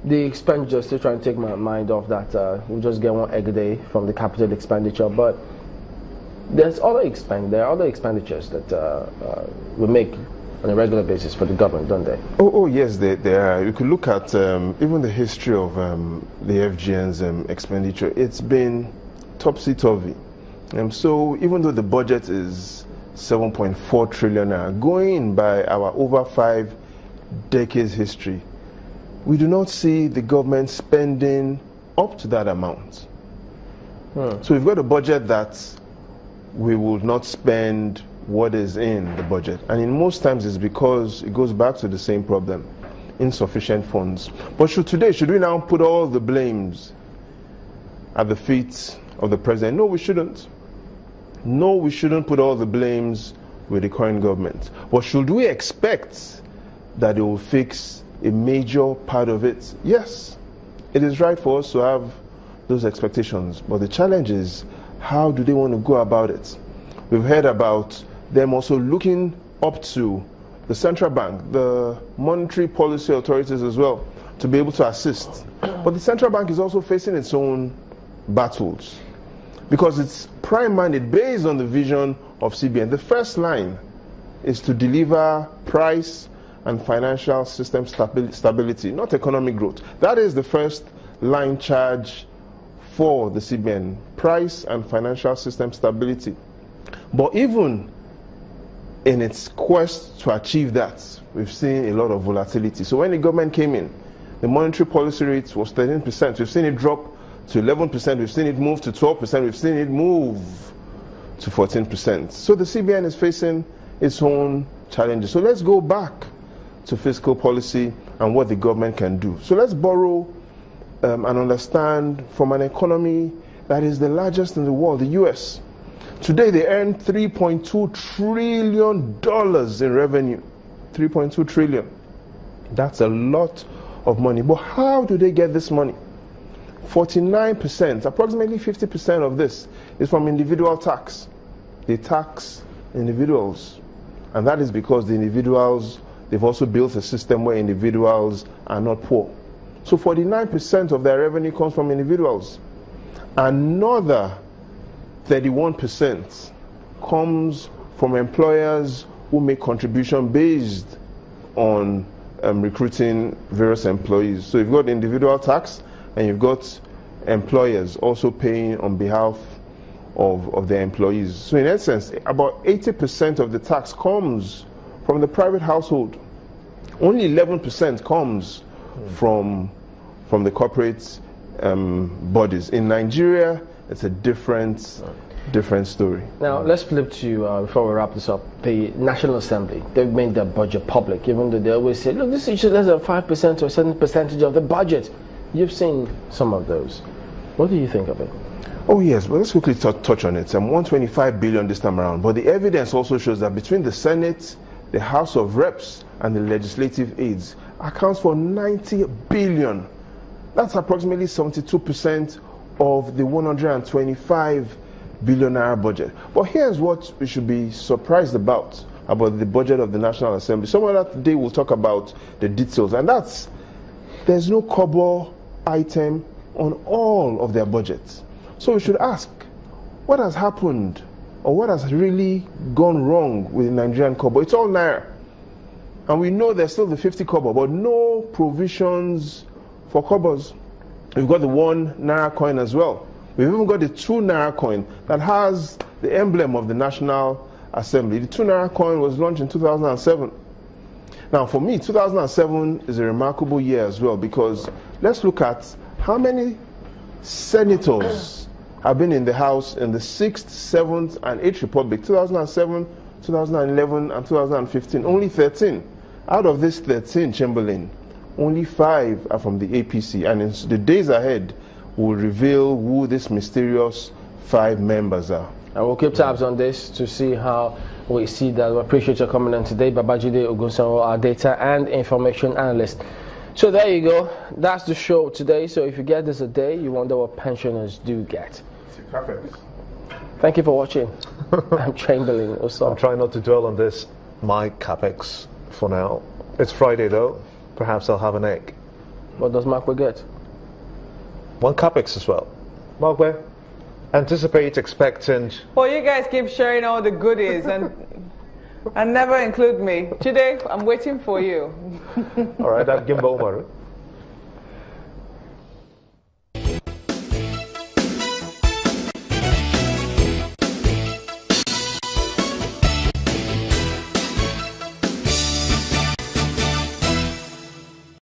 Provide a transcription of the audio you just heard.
the expenditure, still trying to take my mind off that. We'll just get one egg a day from the capital expenditure, but there are other expenditures that we make on a regular basis for the government, don't they? Oh yes, there are. You could look at even the history of the FGN's expenditure. It's been topsy-turvy. So even though the budget is 7.4 trillion naira, going by our over 5 decades history, we do not see the government spending up to that amount. So we've got a budget that we will not spend what is in the budget, and in most times it's because it goes back to the same problem: insufficient funds. But should we now put all the blames at the feet of the president? No, we shouldn't. No, we shouldn't put all the blames with the current government. But should we expect that it will fix a major part of it? Yes, it is right for us to have those expectations. But the challenge is, how do they want to go about it? We've heard about them also looking up to the central bank, the monetary policy authorities as well, to be able to assist. But the central bank is also facing its own battles, because it's prime-minded based on the vision of CBN. The first line is to deliver price and financial system stability, not economic growth. That is the first line charge for the CBN: price and financial system stability. But even in its quest to achieve that, we've seen a lot of volatility. So when the government came in, the monetary policy rate was 13%. We've seen it drop to 11%. We've seen it move to 12%. We've seen it move to 14%. So the CBN is facing its own challenges. So let's go back to fiscal policy and what the government can do. So let's borrow and understand from an economy that is the largest in the world, the US. Today they earn $3.2 trillion in revenue. 3.2 trillion. That's a lot of money. But how do they get this money? 49%, approximately 50% of this is from individual tax. They tax individuals. And that is because the individuals, they've also built a system where individuals are not poor. So 49% of their revenue comes from individuals. Another 31% comes from employers who make contribution based on recruiting various employees. So you've got individual tax, and you've got employers also paying on behalf of their employees. So in essence, about 80% of the tax comes from the private household. Only 11% comes from the corporate bodies. In Nigeria, it's a different story. Now, let's flip to, before we wrap this up, the National Assembly. They've made their budget public, even though they always say, look, this is just less than 5% or a certain percentage of the budget. You've seen some of those. What do you think of it? Oh yes, but let's quickly touch on it. 125 billion this time around. But the evidence also shows that between the Senate, the House of Reps, and the legislative aids accounts for 90 billion. That's approximately 72% of the 125 billion naira budget. But here's what we should be surprised about the budget of the National Assembly. Some other day we'll talk about the details, and that's, there's no kobo item on all of their budgets. So we should ask, what has happened, or what has really gone wrong with the Nigerian kobo? It's all naira. And we know there's still the 50 kobo, but no provisions for kobos. We've got the 1 naira coin as well. We've even got the 2 naira coin that has the emblem of the National Assembly. The 2 naira coin was launched in 2007. Now for me, 2007 is a remarkable year as well, because let's look at how many senators have been in the House in the 6th, 7th, and 8th Republic, 2007, 2011, and 2015. Only 13. Out of this 13, Chamberlain, only 5 are from the APC. And in the days ahead, we'll reveal who these mysterious 5 members are. And we'll keep tabs on this to see how we see that. We appreciate your coming on today. Babajide Ogunsanwo, our data and information analyst. So there you go. That's the show today. So if you get this a day, you wonder what pensioners do get. Perfect. Thank you for watching. I'm Chamberlain. I'm trying not to dwell on this. My capex for now. It's Friday though. Perhaps I'll have an egg. What does Markwe get? 1 capex as well. Markwe, anticipate, expectant. Well, you guys keep sharing all the goodies and never include me. Today, I'm waiting for you. All right, I'm Gimbo Umaru.